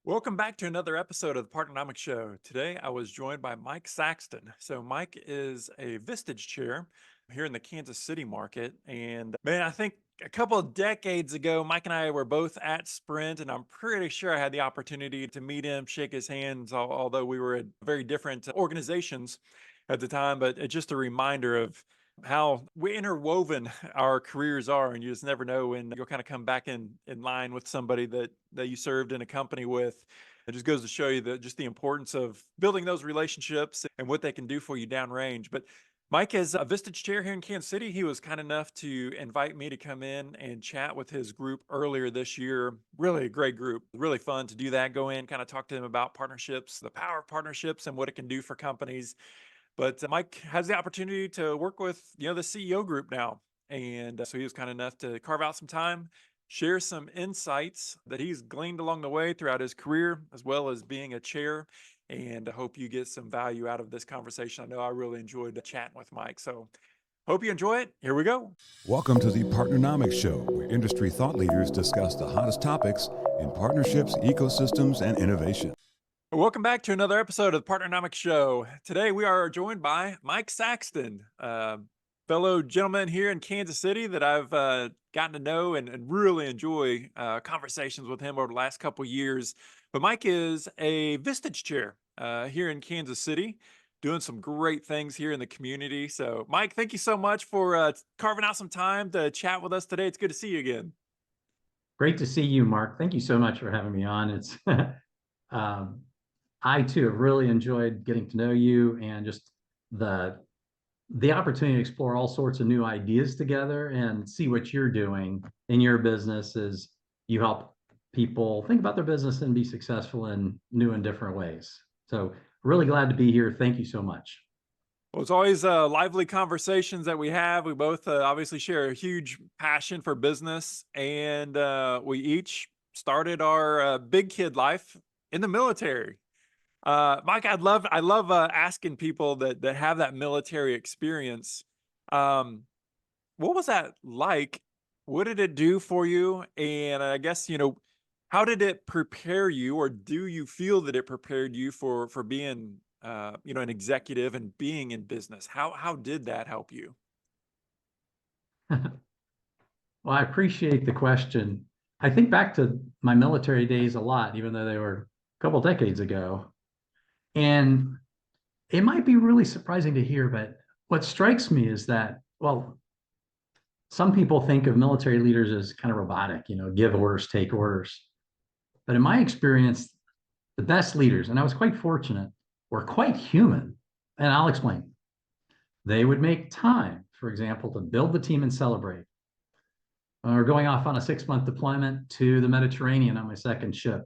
Welcome back to another episode of the Partnernomics Show. Today, I was joined by Mike Saxton. So, Mike is a Vistage Chair here in the Kansas City market. And man, I think a couple of decades ago, Mike and I were both at Sprint, and I'm pretty sure I had the opportunity to meet him, shake his hands, although we were at very different organizations at the time. But it's just a reminder of how we interwoven our careers are, and you just never know when you'll kind of come back in line with somebody that you served in a company with. It just goes to show you that just the importance of building those relationships and what they can do for you downrange. But Mike is a Vistage Chair here in Kansas City. He was kind enough to invite me to come in and chat with his group earlier this year. Really a great group. Really fun to do that. Go in, kind of talk to them about partnerships, the power of partnerships, and what it can do for companies. But Mike has the opportunity to work with, the CEO group now. And so he was kind enough to carve out some time, share some insights that he's gleaned along the way throughout his career, as well as being a chair. And I hope you get some value out of this conversation. I know I really enjoyed chatting with Mike. So hope you enjoy it. Here we go. Welcome to the Partnernomics Show, where industry thought leaders discuss the hottest topics in partnerships, ecosystems, and innovation. Welcome back to another episode of the Partnernomics Show. Today we are joined by Mike Saxton, fellow gentleman here in Kansas City that I've gotten to know and really enjoy conversations with him over the last couple of years. But Mike is a Vistage Chair here in Kansas City, doing some great things here in the community. So Mike, thank you so much for carving out some time to chat with us today. It's good to see you again. Great to see you, Mark. Thank you so much for having me on. It's I too have really enjoyed getting to know you and just the opportunity to explore all sorts of new ideas together and see what you're doing in your business as you help people think about their business and be successful in new and different ways. So really glad to be here. Thank you so much. Well, it's always lively conversations that we have. We both obviously share a huge passion for business, and we each started our big kid life in the military. Mike, I love asking people that have that military experience. Um, what was that like? What did it do for you? And I guess, how did it prepare you, or do you feel that it prepared you for being, an executive and being in business? How did that help you? Well, I appreciate the question. I think back to my military days a lot, even though they were a couple decades ago. And it might be really surprising to hear, but what strikes me is that, well, some people think of military leaders as kind of robotic, give orders, take orders. But in my experience, the best leaders, and I was quite fortunate, were quite human. And I'll explain. They would make time, for example, to build the team and celebrate. We're going off on a 6-month deployment to the Mediterranean on my second ship.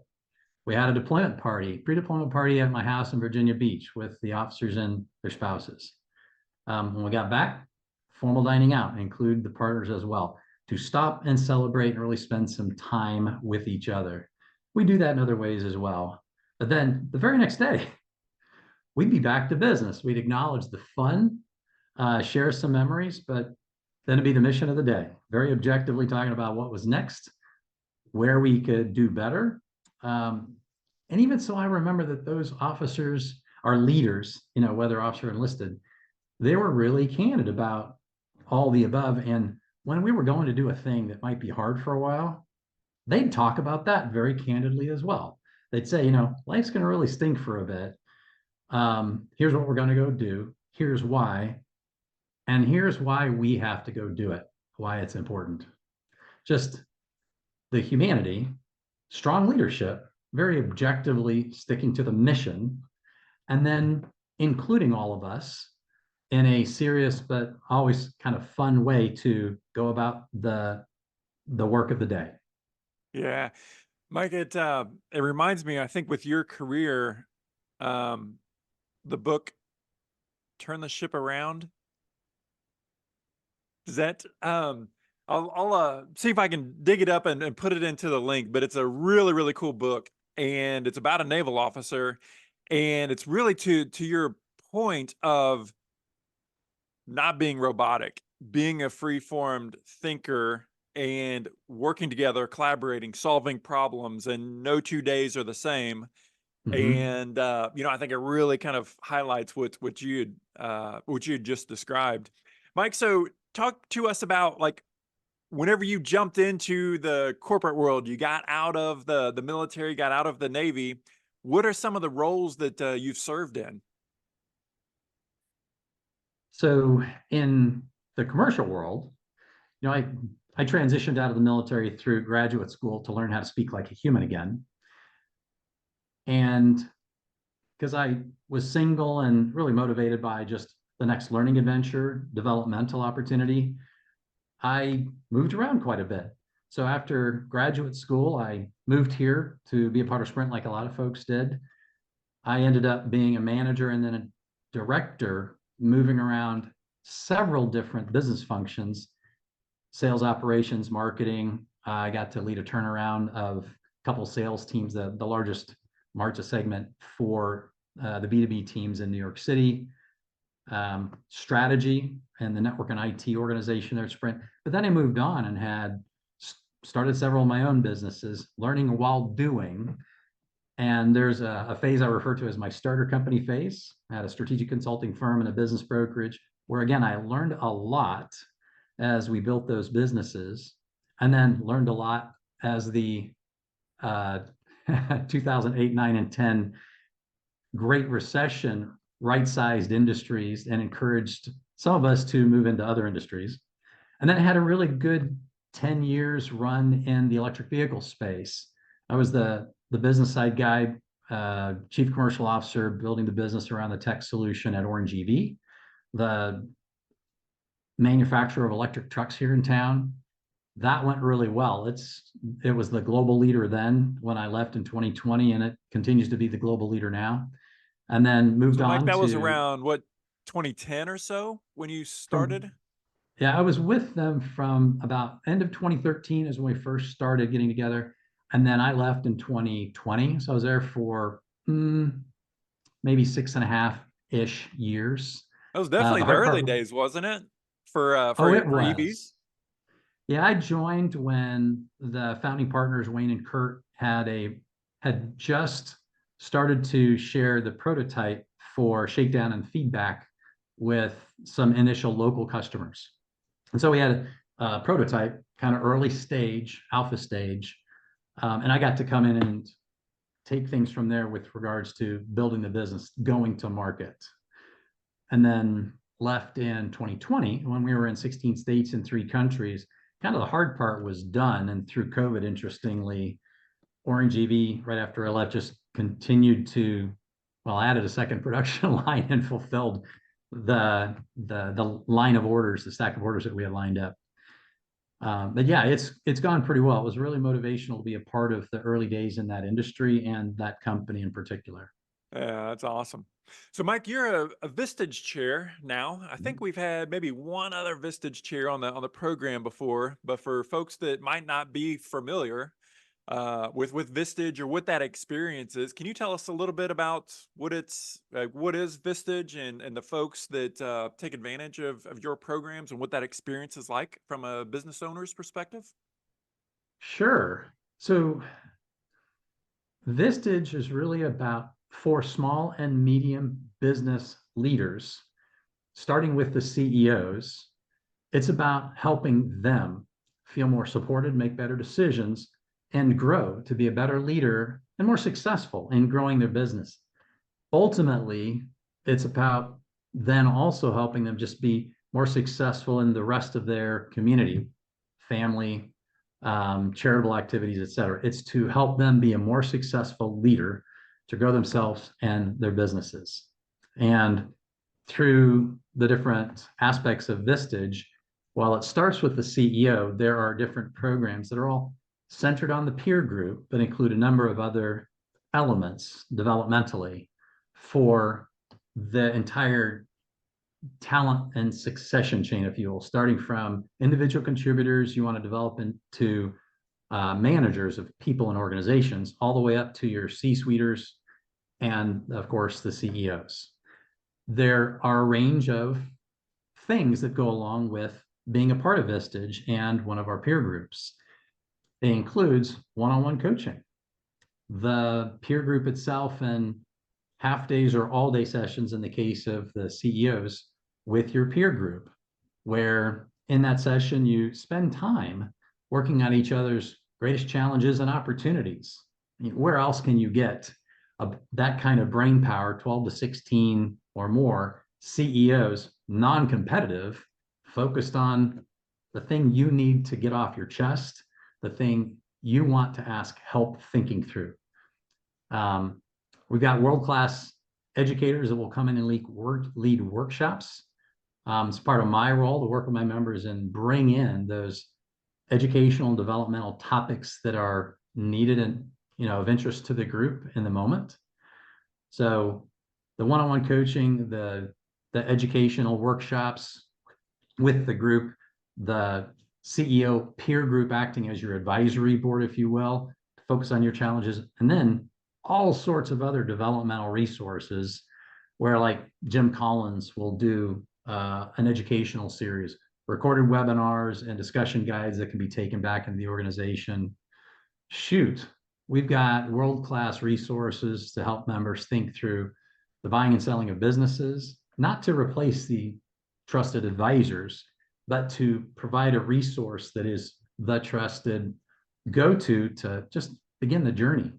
We had a deployment party, pre-deployment party at my house in Virginia Beach with the officers and their spouses. When we got back, formal dining out, include the partners as well, to stop and celebrate and really spend some time with each other. We do that in other ways as well. But then the very next day, we'd be back to business. We'd acknowledge the fun, share some memories, but then it'd be the mission of the day, very objectively talking about what was next, where we could do better. And even so, I remember that those officers, our leaders, whether officer or enlisted, they were really candid about all the above. And when we were going to do a thing that might be hard for a while, they'd talk about that very candidly as well. They'd say, life's going to really stink for a bit. Here's what we're going to go do. Here's why. And here's why we have to go do it, why it's important. Just the humanity, strong leadership, very objectively sticking to the mission, and then including all of us in a serious but always kind of fun way to go about the work of the day. Yeah, Mike, it reminds me, I think with your career, the book Turn the Ship Around. Does that I'll see if I can dig it up and put it into the link, but it's a really, really cool book, and it's about a naval officer, and it's really to your point of not being robotic, being a free-formed thinker and working together, collaborating, solving problems, and no 2 days are the same. Mhm. And I think it really kind of highlights what you had just described, Mike. So talk to us about, like, whenever you jumped into the corporate world, you got out of the military, got out of the Navy. What are some of the roles that you've served in? So in the commercial world, you know, I transitioned out of the military through graduate school to learn how to speak like a human again. And because I was single and really motivated by just the next learning adventure, developmental opportunity, I moved around quite a bit. So after graduate school, I moved here to be a part of Sprint like a lot of folks did. I ended up being a manager and then a director, moving around several different business functions, sales operations, marketing. I got to lead a turnaround of a couple sales teams, the largest Marta segment for the B2B teams in New York City, strategy and the network and IT organization there at Sprint. But then I moved on and had started several of my own businesses, learning while doing. And there's a phase I refer to as my starter company phase. I had a strategic consulting firm and a business brokerage where, again, I learned a lot as we built those businesses, and then learned a lot as the uh, 2008, 9, and 10 Great Recession right-sized industries and encouraged some of us to move into other industries. And then I had a really good 10 years run in the electric vehicle space. I was the business side guy, chief commercial officer, building the business around the tech solution at Orange EV, the manufacturer of electric trucks here in town. That went really well. It was the global leader then when I left in 2020, and it continues to be the global leader now. And then moved So, Mike, on that was to around what, 2010 or so when you from started? yeah, I was with them from about end of 2013 is when we first started getting together. And then I left in 2020. So I was there for maybe 6.5-ish years. That was definitely The the hard early part, days, wasn't it? oh, it For EVs. was. Yeah, I joined when the founding partners, Wayne and Kurt, had just started to share the prototype for shakedown and feedback with some initial local customers. And so we had a prototype, kind of early stage, alpha stage. And I got to come in and take things from there with regards to building the business, going to market. And then left in 2020 when we were in 16 states in 3 countries. Kind of the hard part was done. And through COVID, interestingly, Orange EV, right after I left, just continued to, well, added a second production line and fulfilled the line of orders, the stack of orders that we had lined up. But yeah, it's gone pretty well. It was really motivational to be a part of the early days in that industry and that company in particular. Yeah, that's awesome. So, Mike, you're a Vistage chair now. I think we've had maybe one other Vistage chair on the program before, but for folks that might not be familiar with Vistage or what that experience is, can you tell us a little bit about what is Vistage, and the folks that take advantage of your programs and what that experience is like from a business owner's perspective? Sure. So Vistage is really about for small and medium business leaders, starting with the CEOs. It's about helping them feel more supported, make better decisions, and grow to be a better leader and more successful in growing their business. Ultimately, it's about then also helping them just be more successful in the rest of their community, family, charitable activities, et cetera. It's to help them be a more successful leader to grow themselves and their businesses. And through the different aspects of Vistage, while it starts with the CEO, there are different programs that are all centered on the peer group, but include a number of other elements developmentally for the entire talent and succession chain, if you will, starting from individual contributors you want to develop into managers of people and organizations, all the way up to your C-suiters and, of course, the CEOs. There are a range of things that go along with being a part of Vistage and one of our peer groups. It includes one-on-one coaching. The peer group itself and half days or all day sessions in the case of the CEOs with your peer group, where in that session you spend time working on each other's greatest challenges and opportunities. Where else can you get that kind of brain power, 12 to 16 or more CEOs, non-competitive, focused on the thing you need to get off your chest, the thing you want to ask help thinking through. We've got world-class educators that will come in and lead workshops. It's part of my role to work with my members and bring in those educational and developmental topics that are needed and of interest to the group in the moment. So the one-on-one coaching, the educational workshops with the group, the CEO peer group acting as your advisory board, if you will, to focus on your challenges, and then all sorts of other developmental resources where like Jim Collins will do an educational series, recorded webinars and discussion guides that can be taken back into the organization. Shoot, we've got world-class resources to help members think through the buying and selling of businesses, not to replace the trusted advisors, but to provide a resource that is the trusted go-to to just begin the journey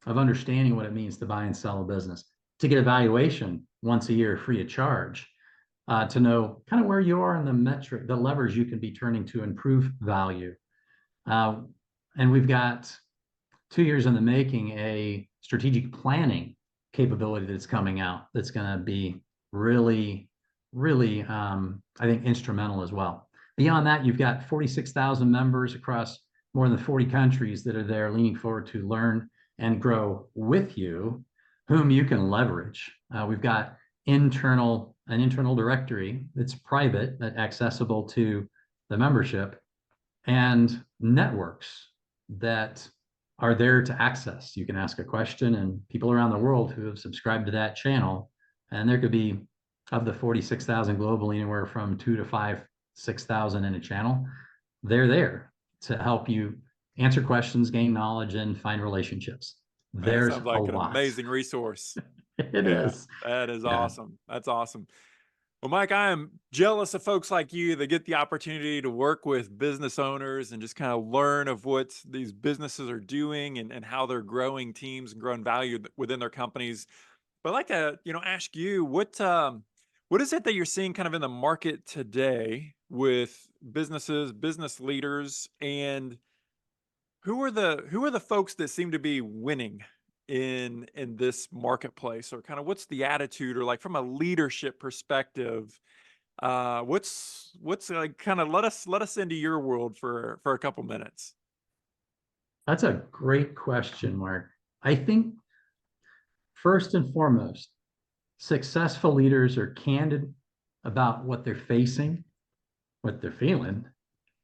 of understanding what it means to buy and sell a business, to get evaluation once a year free of charge, to know kind of where you are in the metric, the levers you can be turning to improve value. And we've got 2 years in the making, a strategic planning capability that's coming out that's going to be really, really, I think, instrumental as well. Beyond that, you've got 46,000 members across more than 40 countries that are there leaning forward to learn and grow with you, whom you can leverage. We've got an internal directory that's private, but accessible to the membership, and networks that are there to access. You can ask a question, and people around the world who have subscribed to that channel, and there could be, of the 46,000 globally, anywhere from 2 to 5, 6,000 in a channel. They're there to help you answer questions, gain knowledge, and find relationships. There's sounds like a an lot. amazing resource. It is. That is Yeah. awesome. That's awesome. Well, Mike, I am jealous of folks like you that get the opportunity to work with business owners and just kind of learn of what these businesses are doing and how they're growing teams and growing value within their companies. But I'd like to, ask you what is it that you're seeing kind of in the market today with businesses, business leaders, and who are the folks that seem to be winning in this marketplace, or kind of what's the attitude, or like from a leadership perspective, what's like, kind of let us into your world for a couple minutes. That's a great question, Mark. I think first and foremost, successful leaders are candid about what they're facing, what they're feeling,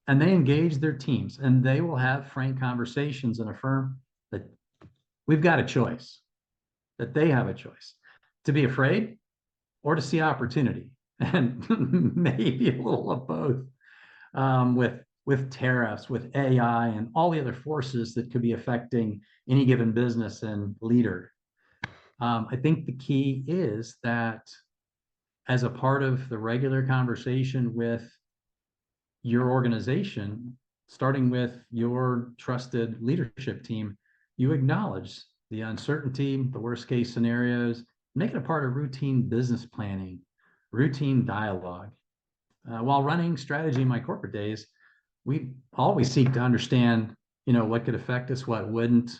and they engage their teams, and they will have frank conversations and affirm that we've got a choice, that they have a choice to be afraid or to see opportunity, and maybe a little of both, with tariffs, with AI, and all the other forces that could be affecting any given business and leader. I think the key is that as a part of the regular conversation with your organization, starting with your trusted leadership team, you acknowledge the uncertainty, the worst case scenarios, make it a part of routine business planning, routine dialogue. While running strategy in my corporate days, we always seek to understand, what could affect us, what wouldn't,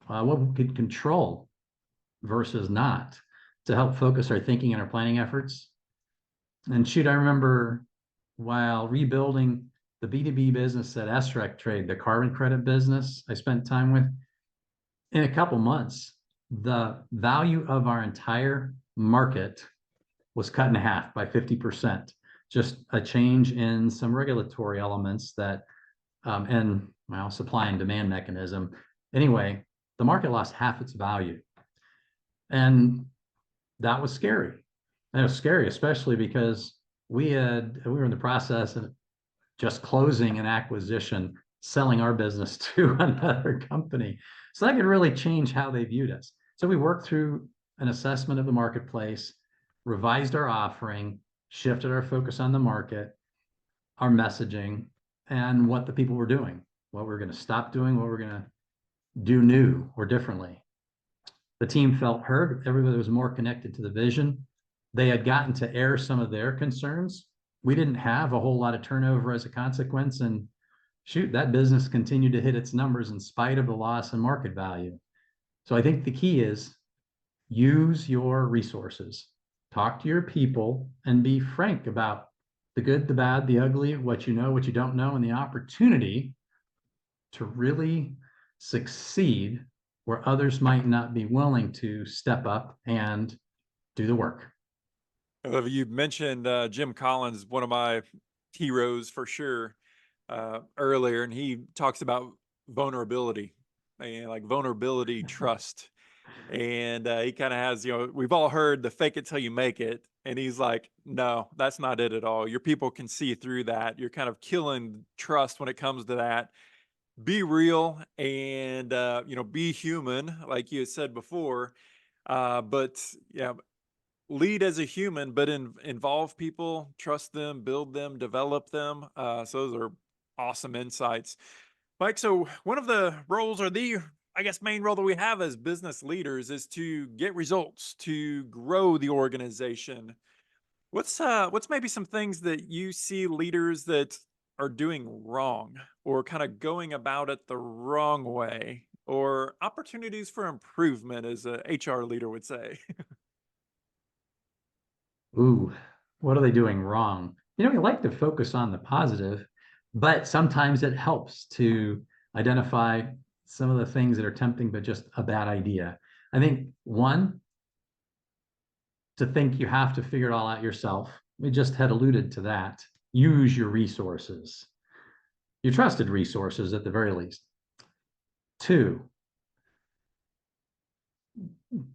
what we could control versus not, to help focus our thinking and our planning efforts. And shoot, I remember while rebuilding the B2B business at SRECTrade, the carbon credit business I spent time with, in a couple months, the value of our entire market was cut in half by 50%. Just a change in some regulatory elements that, and supply and demand mechanism. Anyway, the market lost half its value. And that was scary. And it was scary, especially because we were in the process just closing an acquisition, selling our business to another company. So that could really change how they viewed us. So we worked through an assessment of the marketplace, revised our offering, shifted our focus on the market, our messaging, and what the people were doing, what we're going to stop doing, what we're going to do new or differently. The team felt heard. Everybody was more connected to the vision. They had gotten to air some of their concerns. We didn't have a whole lot of turnover as a consequence. And shoot, that business continued to hit its numbers in spite of the loss in market value. So I think the key is use your resources, talk to your people, and be frank about the good, the bad, the ugly, what you know, what you don't know, and the opportunity to really succeed where others might not be willing to step up and do the work. You mentioned Jim Collins, one of my heroes for sure, earlier, and he talks about vulnerability and like vulnerability trust. And he kind of has, we've all heard the fake it till you make it. And he's like, no, that's not it at all. Your people can see through that. You're kind of killing trust when it comes to that. Be real and, be human, like you had said before. But yeah, lead as a human, but involve people, trust them, build them, develop them. So those are awesome insights. Mike, so one of the roles, or the, I guess, main role that we have as business leaders is to get results, to grow the organization. What's maybe some things that you see leaders that are doing wrong or kind of going about it the wrong way, or opportunities for improvement, as a HR leader would say? Ooh, what are they doing wrong? We like to focus on the positive, but sometimes it helps to identify some of the things that are tempting, but just a bad idea. I think one, to think you have to figure it all out yourself. We just had alluded to that. Use your resources, your trusted resources at the very least. Two,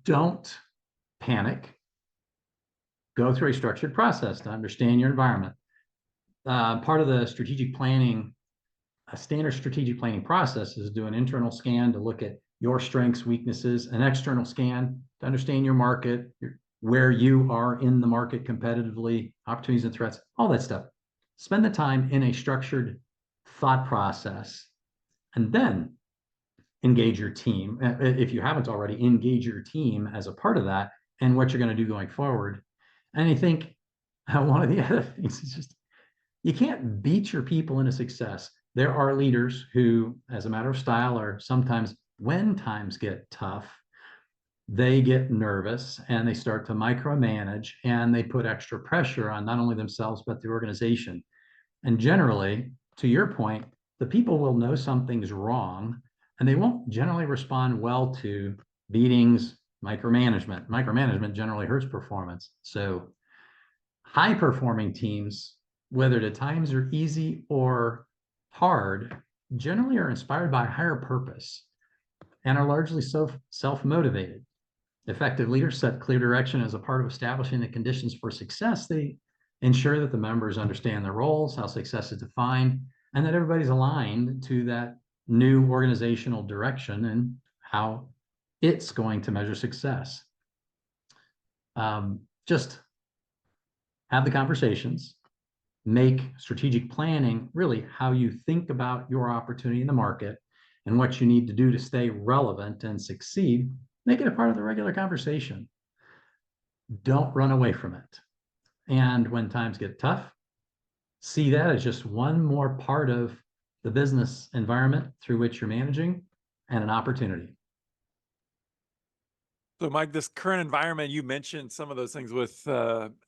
don't panic. Go through a structured process to understand your environment. Part of the strategic planning, a standard strategic planning process, is to do an internal scan to look at your strengths, weaknesses, an external scan to understand your market, where you are in the market competitively, opportunities and threats, all that stuff. Spend the time in a structured thought process, and then engage your team. If you haven't already, engage your team as a part of that and what you're going to do going forward. And I think one of the other things is just, you can't beat your people into success. There are leaders who, as a matter of style, or sometimes when times get tough, they get nervous and they start to micromanage, and they put extra pressure on not only themselves, but the organization. And generally, to your point, the people will know something's wrong, and they won't generally respond well to beatings, micromanagement. Micromanagement generally hurts performance. So high performing teams, whether the times are easy or hard, generally are inspired by a higher purpose and are largely self-motivated. Effective leaders set clear direction as a part of establishing the conditions for success. They ensure that the members understand their roles, how success is defined, and that everybody's aligned to that new organizational direction and how it's going to measure success. Just have the conversations, make strategic planning really how you think about your opportunity in the market and what you need to do to stay relevant and succeed. Make it a part of the regular conversation. Don't run away from it. And when times get tough, see that as just one more part of the business environment through which you're managing, and an opportunity. So, Mike, this current environment, you mentioned some of those things with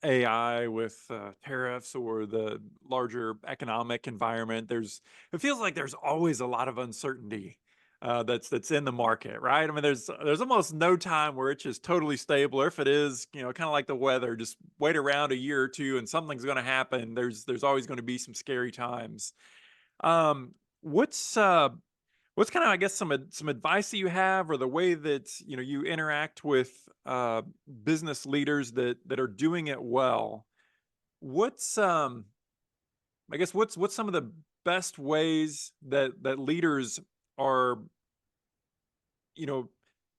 AI, with tariffs, or the larger economic environment. It feels like there's always a lot of uncertainty that's in the market, right? I mean, there's almost no time where it's just totally stable, or if it is, kind of like the weather, just wait around a year or two and something's going to happen. There's always going to be some scary times. Um, what's kind of, I guess, some advice that you have, or the way that you interact with business leaders that are doing it well? What's I guess what's some of the best ways that leaders are, you know,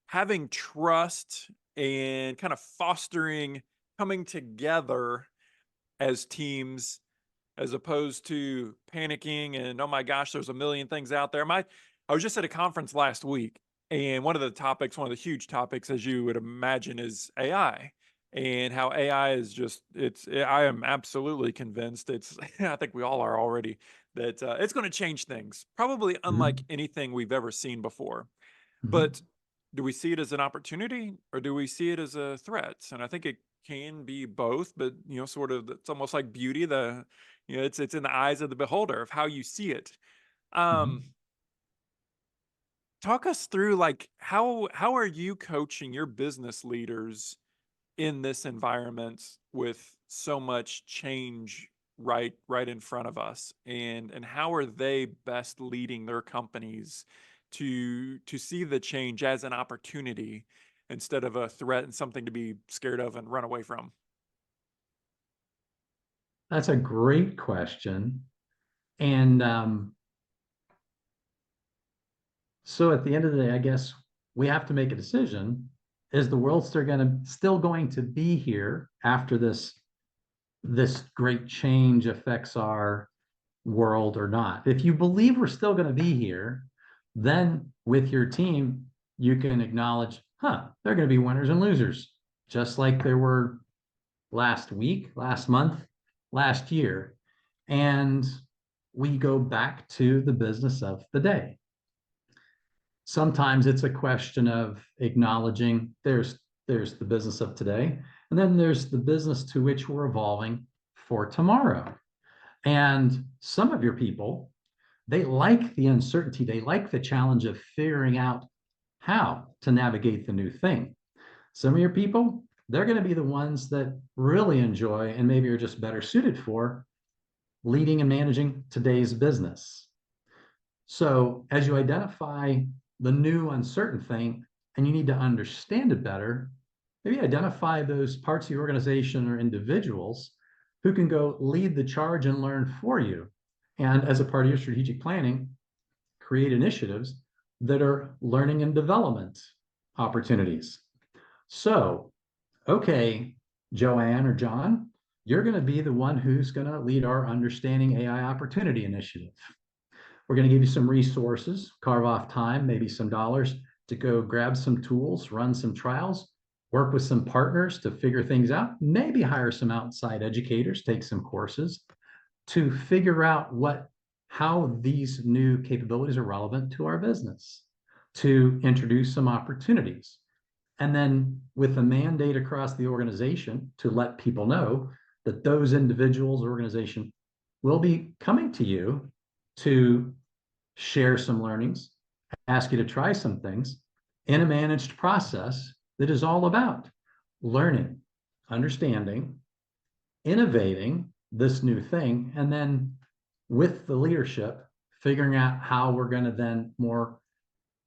having trust and kind of fostering coming together as teams, as opposed to panicking and, oh my gosh, there's a million things out there. I was just at a conference last week, and one of the huge topics, as you would imagine, is AI, and how AI is just, I am absolutely convinced I think we all are already, that it's going to change things, probably unlike Mhm. anything we've ever seen before. Mhm. But do we see it as an opportunity, or do we see it as a threat? And I think it can be both, but sort of, it's almost like beauty. It's in the eyes of the beholder of how you see it. Um, Mhm. Talk us through, like, how are you coaching your business leaders in this environment with so much change right in front of us, and how are they best leading their companies to see the change as an opportunity instead of a threat and something to be scared of and run away from? That's a great question. And so at the end of the day, I guess we have to make a decision. Is the world still going to be here after this great change affects our world or not? If you believe we're still going to be here, then with your team, you can acknowledge, they're going to be winners and losers, just like there were last week, last month, last year. And we go back to the business of the day. Sometimes it's a question of acknowledging there's the business of today, and then there's the business to which we're evolving for tomorrow. And some of your people, they like the uncertainty, they like the challenge of figuring out how to navigate the new thing. Some of your people, they're going to be the ones that really enjoy and maybe are just better suited for leading and managing today's business. So as you identify the new uncertain thing and you need to understand it better, maybe identify those parts of your organization or individuals who can go lead the charge and learn for you. And as a part of your strategic planning, create initiatives that are learning and development opportunities. So, okay, Joanne or John, you're going to be the one who's going to lead our Understanding AI Opportunity Initiative. We're going to give you some resources, carve off time, maybe some dollars to go grab some tools, run some trials, work with some partners to figure things out, maybe hire some outside educators, take some courses to figure out how these new capabilities are relevant to our business, to introduce some opportunities. And then with a mandate across the organization to let people know that those individuals or organization will be coming to you to share some learnings, ask you to try some things in a managed process that is all about learning, understanding, innovating this new thing, and then with the leadership, figuring out how we're going to then more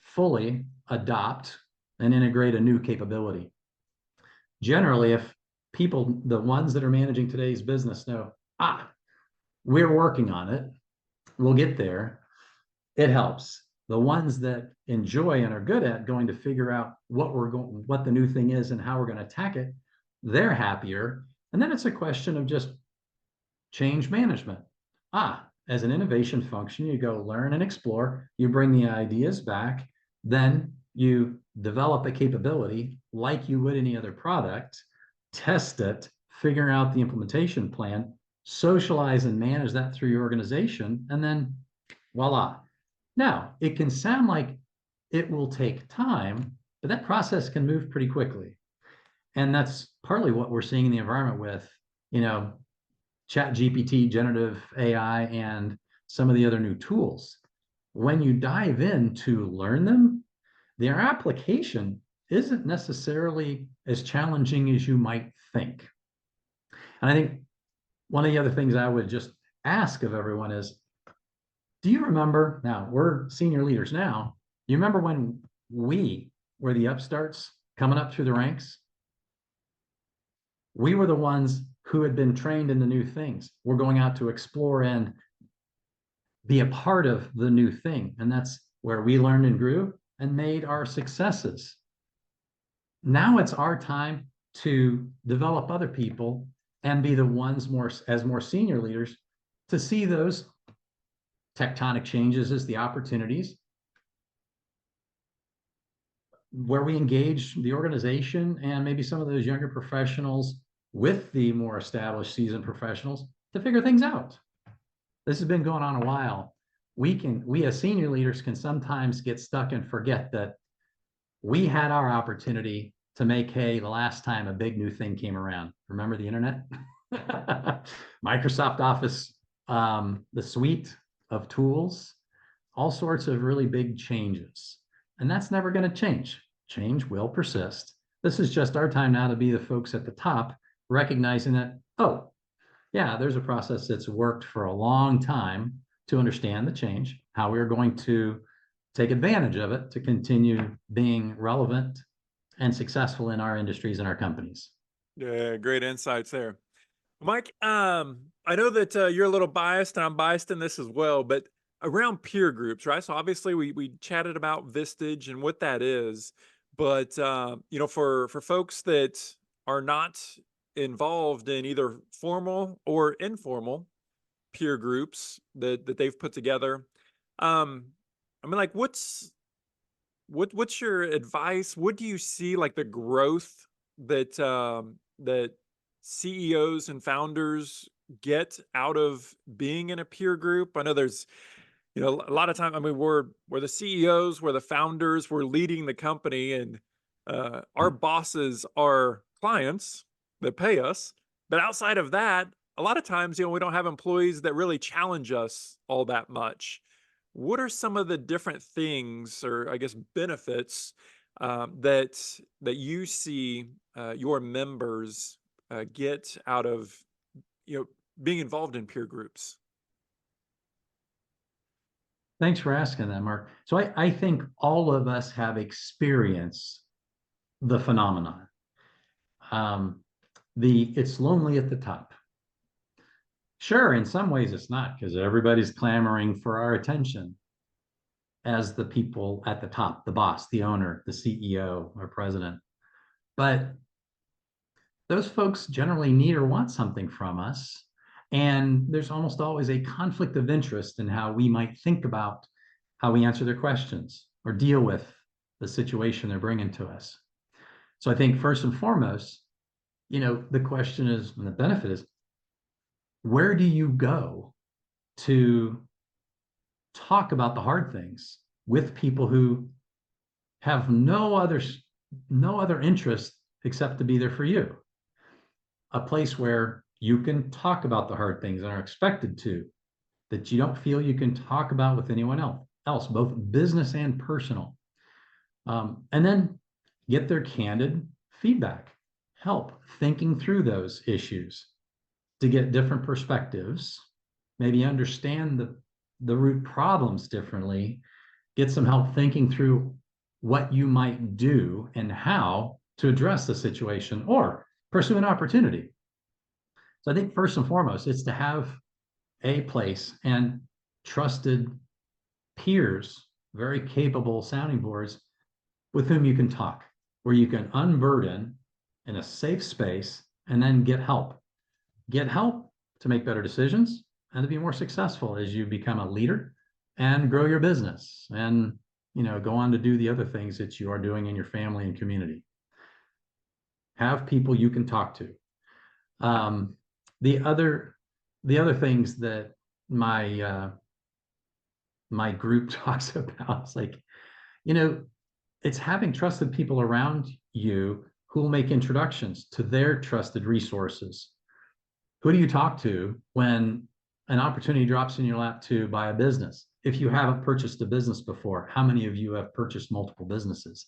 fully adopt and integrate a new capability. Generally, if people, the ones that are managing today's business, know, we're working on it, we'll get there, it helps. The ones that enjoy and are good at going to figure out what the new thing is and how we're going to attack it, they're happier. And then it's a question of just change management. As an innovation function, you go learn and explore, you bring the ideas back, then you develop a capability like you would any other product, test it, figure out the implementation plan, socialize and manage that through your organization, and then voila. Now, it can sound like it will take time, but that process can move pretty quickly. And that's partly what we're seeing in the environment with, you know, Chat GPT, generative AI, and some of the other new tools. When you dive in to learn them, their application isn't necessarily as challenging as you might think. And I think one of the other things I would just ask of everyone is, do you remember, now we're senior leaders now, you remember when we were the upstarts coming up through the ranks? We were the ones who had been trained in the new things. We're going out to explore and be a part of the new thing. And that's where we learned and grew and made our successes. Now it's our time to develop other people and be the ones more senior leaders to see those tectonic changes as the opportunities where we engage the organization and maybe some of those younger professionals with the more established seasoned professionals to figure things out. This has been going on a while. We as senior leaders can sometimes get stuck and forget that we had our opportunity to make hay the last time a big new thing came around. Remember the internet? Microsoft Office, the suite of tools, all sorts of really big changes. And that's never going to change. Change will persist. This is just our time now to be the folks at the top, recognizing that, oh, yeah, there's a process that's worked for a long time to understand the change, how we're going to take advantage of it to continue being relevant and successful in our industries and our companies. Yeah, great insights there. Mike, I know that you're a little biased, and I'm biased in this as well, but around peer groups, right? So obviously we chatted about Vistage and what that is, but you know, for folks that are not involved in either formal or informal peer groups that they've put together, I mean, like, what's your advice? What do you see like the growth that that CEOs and founders get out of being in a peer group? I know there's, you know, a lot of time. I mean, we're the CEOs, we're the founders, we're leading the company, and our bosses are clients that pay us. But outside of that, a lot of times, you know, we don't have employees that really challenge us all that much. What are some of the different things, or I guess benefits, that you see your members get out of, you know, being involved in peer groups? Thanks for asking that, Mark. So I think all of us have experienced the phenomenon. It's lonely at the top. Sure, in some ways it's not, because everybody's clamoring for our attention as the people at the top, the boss, the owner, the CEO or president. But those folks generally need or want something from us. And there's almost always a conflict of interest in how we might think about how we answer their questions or deal with the situation they're bringing to us. So I think first and foremost, you know, the question is, and the benefit is, where do you go to talk about the hard things with people who have no other interest except to be there for you? A place where you can talk about the hard things and are expected to, that you don't feel you can talk about with anyone else, both business and personal. And then get their candid feedback, help thinking through those issues to get different perspectives, maybe understand the root problems differently, get some help thinking through what you might do and how to address the situation or pursue an opportunity. So I think first and foremost, it's to have a place and trusted peers, very capable sounding boards with whom you can talk, where you can unburden in a safe space and then get help. Get help to make better decisions and to be more successful as you become a leader and grow your business and, you know, go on to do the other things that you are doing in your family and community. Have people you can talk to. The other things that my group talks about, it's like, you know, it's having trusted people around you who will make introductions to their trusted resources. Who do you talk to when an opportunity drops in your lap to buy a business? If you haven't purchased a business before, how many of you have purchased multiple businesses?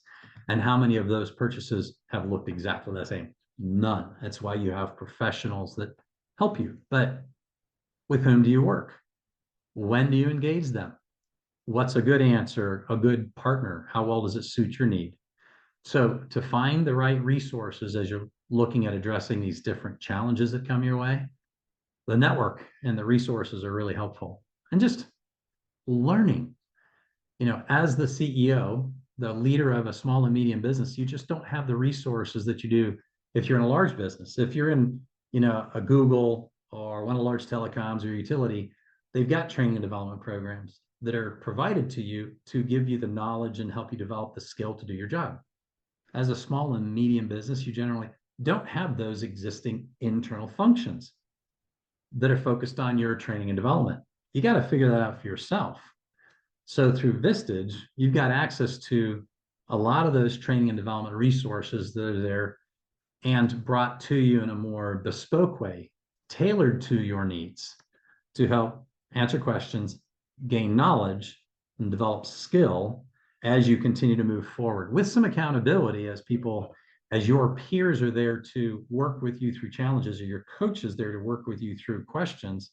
And how many of those purchases have looked exactly the same? None. That's why you have professionals that help you. But with whom do you work? When do you engage them? What's a good answer, a good partner? How well does it suit your need? So to find the right resources as you're looking at addressing these different challenges that come your way, the network and the resources are really helpful. And just learning, as the CEO, the leader of a small and medium business, you just don't have the resources that you do if you're in a large business. If you're in, a Google or one of the large telecoms or utility, they've got training and development programs that are provided to you to give you the knowledge and help you develop the skill to do your job. As a small and medium business, you generally don't have those existing internal functions that are focused on your training and development. You got to figure that out for yourself. So through Vistage, you've got access to a lot of those training and development resources that are there and brought to you in a more bespoke way, tailored to your needs to help answer questions, gain knowledge, and develop skill as you continue to move forward with some accountability as your peers are there to work with you through challenges, or your coach is there to work with you through questions,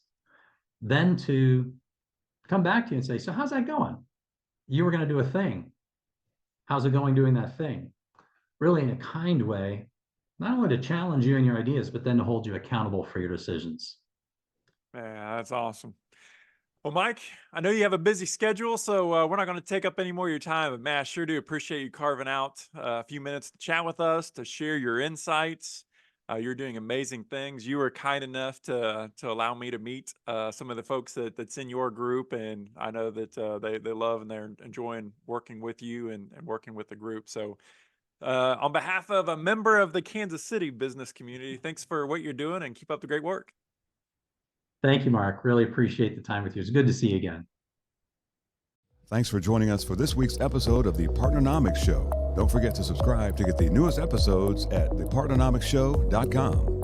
then to come back to you and say, so how's that going? You were going to do a thing. How's it going doing that thing? Really in a kind way, not only to challenge you and your ideas, but then to hold you accountable for your decisions. Yeah, that's awesome. Well, Mike, I know you have a busy schedule, so we're not going to take up any more of your time, but man, I sure do appreciate you carving out a few minutes to chat with us, to share your insights. You're doing amazing things. You were kind enough to allow me to meet some of the folks that's in your group, and I know that they love and they're enjoying working with you and working with the group. So on behalf of a member of the Kansas City business community, thanks for what you're doing and keep up the great work. Thank you, Mark. Really appreciate the time with you. It's good to see you again. Thanks for joining us for this week's episode of the Partnernomics Show. Don't forget to subscribe to get the newest episodes at thepartnernomicsshow.com.